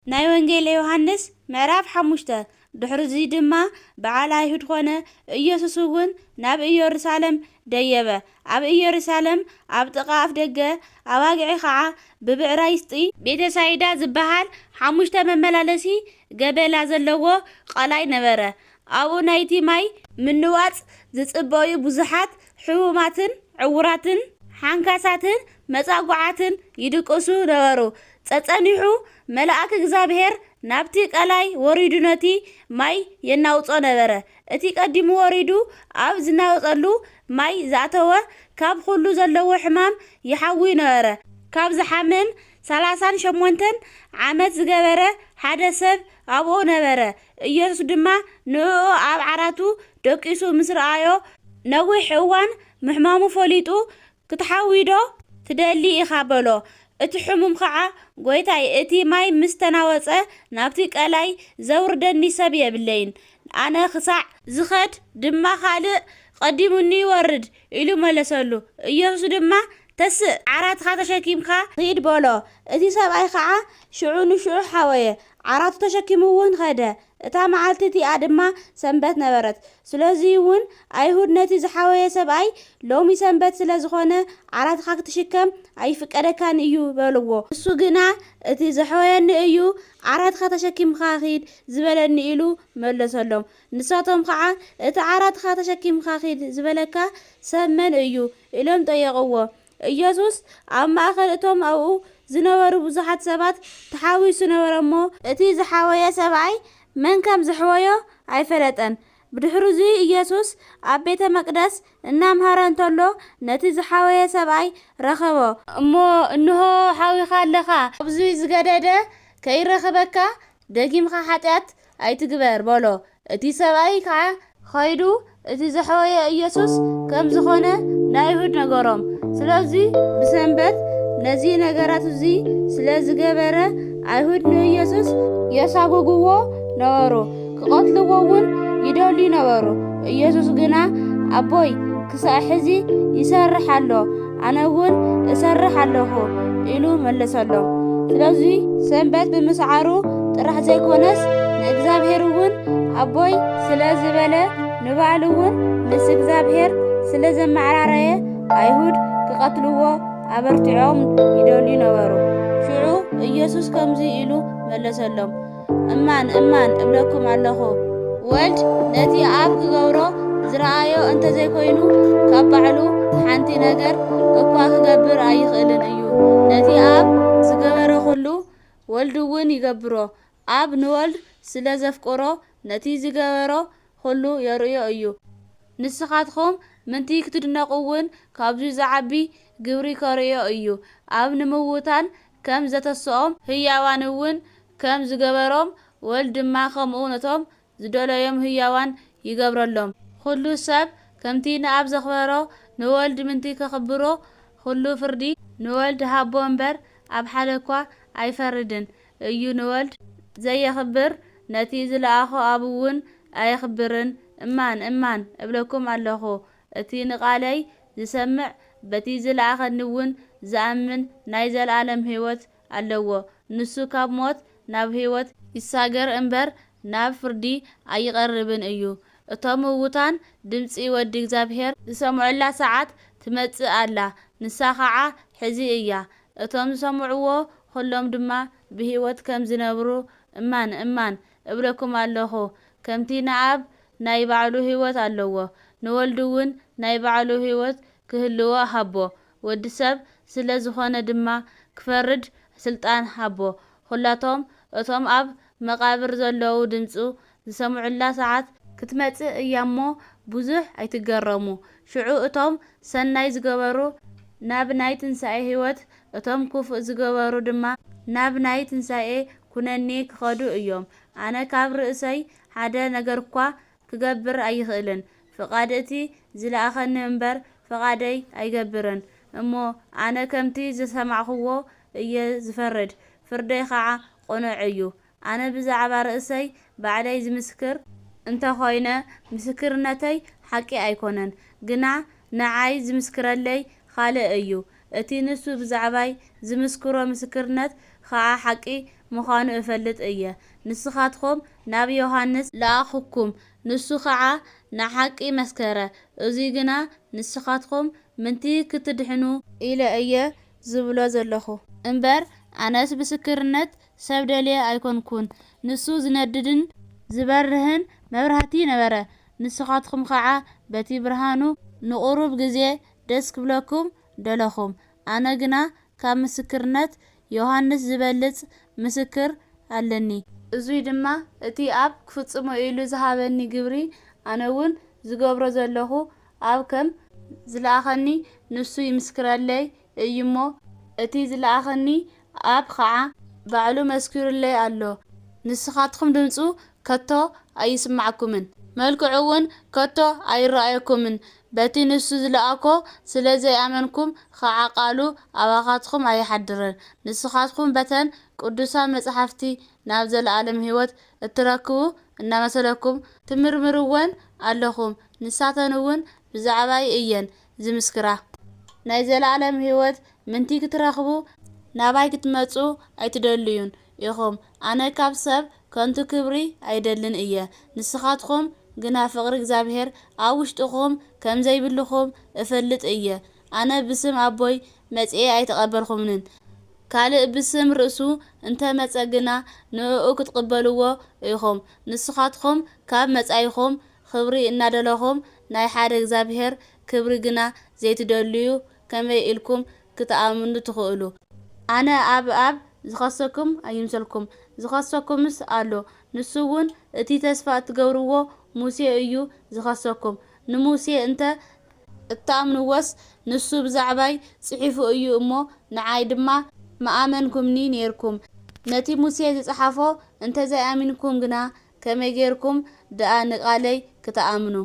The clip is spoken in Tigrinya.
ናይ ወንጌል ዮሐንስ ምዕራፍ 5 ድሕሪ እዚ ድማ በዓል አይሁድ ኾነ ኢየሱስ እውን ናብ ኢየሩሳሌም ደየበ። ኣብ ኢየሩሳሌም ኣብ ጥቓ ኣፍ ደገ ኣባጊዕ ከዓ ብብዕራይስጢ ቤተሳይዳ ዝበሃል 5 መመላለሲ ገበላ ዘለዎ ቃላይ ነበረ። ኣብኡ ናይቲ ማይ ምንዋፅ ዝጽበዩ ብዙሓት ሕሙማትን ዕውራትን ሓንካሳትን መጻጓዓትን ይድቅሱ ነበሩ። ጸጸኒሑ መልአክ እግዚአብሔር ናብቲ ቃላይ ወሪዱ ነቲ ማይ የናውጾ ነበረ። እቲ ቀዲሙ ወሪዱ ኣብ ዝናወጸሉ ማይ ዝኣተወ ካብ ኩሉ ዘለዎ ሕማም ይሓዊ ነበረ። ካብ ዝሓመም 38 ዓመት ዝገበረ ሓደ ሰብ ኣብኡ ነበረ። ኢየሱስ ድማ ንዑ ኣብ ዓራቱ ደቂሱ ምስ ረኣዮ ነዊሕ እዋን ምሕማሙ ፈሊጡ ክትሓዊዶ ትደሊ ኢኻ በሎ። እቲ ሕሙም ከዓ ጎይታይ እቲ ማይ ምስ ተናወጸ ናብቲ ቃላይ ዘውርደኒ ሰብ የብለይን፣ ኣነ ክሳዕ ዝኸድ ድማ ካልእ ቀዲሙኒ ይወርድ ኢሉ መለሰሉ። ኢየሱስ ድማ ተስእ ዓራትካ ተሸኪምካ ሂድ በሎ። እቲ ሰብኣይ ከዓ ሽዑ ንሽዑ ሓወየ፣ ዓራቱ ተሸኪሙ እውን ኸደ። እታ መዓልቲ እቲኣ ድማ ሰንበት ነበረት። ስለዚ እውን ኣይሁድ ነቲ ዝሓወየ ሰብኣይ ሎሚ ሰንበት ስለ ዝኾነ ዓራትካ ክትሽከም ኣይፍቀደካን እዩ በልዎ። እሱ ግና እቲ ዝሓወየኒ እዩ ዓራትካ ተሸኪምካ ሂድ ዝበለኒ ኢሉ መለሰሎም። ንሳቶም ከዓ እቲ ዓራትካ ተሸኪምካ ሂድ ዝበለካ ሰብ መን እዩ ኢሎም ጠየቕዎ። ኢየሱስ ኣብ ማእኸል እቶም ኣብኡ ዝነበሩ ብዙሓት ሰባት ተሓዊሱ ነበረ እሞ እቲ ዝሓወየ ሰብኣይ መን ከም ዝሕወዮ ኣይፈለጠን። ብድሕሪዚ ኢየሱስ ኣብ ቤተ መቅደስ እናምሃረ እንተሎ ነቲ ዝሓወየ ሰብኣይ ረኸቦ። እሞ እንሆ ሓዊኻ ኣለኻ፣ ኣብዚ ዝገደደ ከይረኸበካ ደጊምካ ሓጢኣት ኣይትግበር በሎ። እቲ ሰብኣይ ከዓ ኸይዱ እቲ ዝሓወየ ኢየሱስ ከም ዝኾነ ንኣይሁድ ነገሮም። ስለዚ ብሰንበት ነዚ ነገራት እዚ ስለ ዝገበረ ኣይሁድ ንኢየሱስ የሳጎግዎ ነበሩ፣ ክቐትልዎ እውን ይደልዩ ነበሩ። ኢየሱስ ግና ኣቦይ ክሳዕ ሕዚ ይሰርሕ ኣሎ፣ ኣነ እውን እሰርሕ ኣለኹ ኢሉ መለሰሎም። ስለዚ ሰንበት ብምስዓሩ ጥራሕ ዘይኮነስ ንእግዚአብሔር እውን ኣቦይ ስለ ዝበለ ንባዕሉ እውን ምስ እግዚአብሔር ስለ ዘመዓራረየ ኣይሁድ ክቐትልዎ ኣበርቲዖም ይደልዩ ነበሩ። ሽዑ ኢየሱስ ከምዚ ኢሉ መለሰሎም፣ እማን እማን እብለኩም ኣለኹ ወልድ ነቲ ኣብ ክገብሮ ዝረኣዮ እንተዘይኮይኑ ካብ ባዕሉ ሓንቲ ነገር እኳ ክገብር ኣይኽእልን እዩ። ነቲ ኣብ ዝገበረ ኩሉ ወልድ እውን ይገብሮ። ኣብ ንወልድ ስለ ዘፍቅሮ ነቲ ዝገበሮ ኩሉ የርእዮ እዩ። ንስኻትኩም ምንቲ ክትድነቁ እውን ካብዚ ዝዓቢ ግብሪ ከርእዮ እዩ። ኣብ ንምውታን ከም ዘተስኦም ህያዋን እውን ከም ዝገበሮም ወልድ ድማ ከምኡ ነቶም ዝደለዮም ህያዋን ይገብረሎም። ኩሉ ሰብ ከምቲ ንኣብ ዘኽበሮ ንወልድ ምንቲ ከኽብሮ ኩሉ ፍርዲ ንወልድ ሃቦ እምበር ኣብ ሓደ እኳ ኣይፈርድን እዩ። ንወልድ ዘየኽብር ነቲ ዝለኣኾ ኣብ እውን ኣይኽብርን። እማን እማን እብለኩም ኣለኹ እቲ ንቓለይ ዝሰምዕ በቲ ዝለኣኸኒ እውን ዝኣምን ናይ ዘለኣለም ህይወት ኣለዎ። ንሱ ካብ ሞት ናብ ህይወት ይሳገር እምበር ናብ ፍርዲ ኣይቐርብን እዩ። እቶም ምውታን ድምፂ ወዲ እግዚአብሔር ዝሰምዑላ ሰዓት ትመጽእ ኣላ፣ ንሳ ከዓ ሕዚ እያ። እቶም ዝሰምዕዎ ኩሎም ድማ ብህይወት ከም ዝነብሩ እማን እማን እብለኩም ኣለኹ። ከምቲ ንኣብ ናይ ባዕሉ ህይወት ኣለዎ፣ ንወልድ እውን ናይ ባዕሉ ህይወት ክህልዎ ሃቦ። ወዲ ሰብ ስለ ዝኾነ ድማ ክፈርድ ስልጣን ሃቦ። ኩላቶም እቶም ኣብ መቃብር ዘለዉ ድምፁ ዝሰምዑላ ሰዓት ክትመጽእ እያ እሞ ብዙሕ ኣይትገረሙ። ሽዑ እቶም ሰናይ ዝገበሩ ናብ ናይ ትንሣኤ ህይወት፣ እቶም ክፉእ ዝገበሩ ድማ ናብ ናይ ትንሣኤ ኩነኔ ክኸዱ እዮም። ኣነ ካብ ርእሰይ ሓደ ነገር እኳ ክገብር ኣይኽእልን። ፍቓድ እቲ ዝለኣኸኒ እምበር ፍቓደይ ኣይገብርን። እሞ ኣነ ከምቲ ዝሰማዕኽዎ እየ ዝፈርድ፣ ፍርደይ ከዓ ቁኑዕ እዩ። ኣነ ብዛዕባ ርእሰይ ባዕለይ ዝምስክር እንተኾይነ ምስክርነተይ ሓቂ ኣይኮነን፣ ግና ንዓይ ዝምስክረለይ ካልእ እዩ። እቲ ንሱ ብዛዕባይ ዝምስክሮ ምስክርነት ከዓ ሓቂ ምዃኑ እፈልጥ እየ። ንስኻትኩም ናብ ዮሃንስ ለኣኽኩም ንሱ ከዓ ንሓቂ መስከረ። እዙይ ግና ንስኻትኩም ምንቲ ክትድሕኑ ኢለ እየ ዝብሎ ዘለኹ እምበር ኣነስ ምስክርነት ሰብ ደልየ ኣይኮንኩን። ንሱ ዝነድድን ዝበርህን መብራህቲ ነበረ። ንስኻትኩም ከዓ በቲ ብርሃኑ ንቁሩብ ግዜ ደስ ክብለኩም ደለኹም። ኣነ ግና ካብ ምስክርነት ዮሃንስ ዝበልጽ ምስክር ኣለኒ። እዙይ ድማ እቲ ኣብ ክፍጽሞ ኢሉ ዝሃበኒ ግብሪ ኣነ እውን ዝገብሮ ዘለኹ ኣብ ከም ዝለኣኸኒ ንሱ ይምስክረለይ እዩሞ እቲ ዝለኣኸኒ ኣብ ከዓ ባዕሉ መስክሩለይ ኣሎ። ንስኻትኩም ድምፁ ከቶ ኣይስማዓኩምን፣ መልክዑ እውን ከቶ ኣይረኣየኩምን። በቲ ንሱ ዝለኣኮ ስለዘይኣመንኩም ከዓ ቃሉ ኣባኻትኩም ኣይሓድርን። ንስኻትኩም በተን ቅዱሳን መጽሓፍቲ ናብ ዘለኣለም ሕይወት እትረክቡ እናመሰለኩም ትምርምርወን ኣለኹም። ንሳተን እውን ብዛዕባይ እየን ዝምስክራ። ናይ ዘለኣለም ሕይወት ምንቲ ክትረኽቡ ናባይ ክትመጹ ኣይትደልዩን ኢኹም። ኣነ ካብ ሰብ ከንቱ ክብሪ ኣይደልን እየ። ንስኻትኩም ግና ፍቕሪ እግዚአብሔር ኣብ ውሽጥኹም ከም ዘይብልኹም እፈልጥ እየ። ኣነ ብስም ኣቦይ መጽአ ኣይተቐበልኹምንን። ካልእ ብስም ርእሱ እንተ መጸ ግና ንእኡ ክትቅበልዎ ኢኹም። ንስኻትኩም ካብ መጻይኹም ክብሪ እናደለኹም ናይ ሓደ እግዚአብሔር ክብሪ ግና ዘይትደልዩ ከመይ ኢልኩም ክትኣምኑ ትኽእሉ? ኣነ ኣብ ዝኸሰኩም ኣይምሰልኩም፣ ዝኸሰኩምስ ኣሎ። ንሱ እውን እቲ ተስፋ እትገብርዎ ሙሴ እዩ ዝኸሰኩም። ንሙሴ እንተ እተኣምንዎስ ንሱ ብዛዕባይ ጽሒፉ እዩ እሞ ንዓይ ድማ መኣመንኩምኒ ነርኩም። ነቲ ሙሴ ዝጸሓፎ እንተ ዘይኣሚንኩም ግና ከመይ ጌርኩም ደኣ ንቓለይ ክትኣምኑ?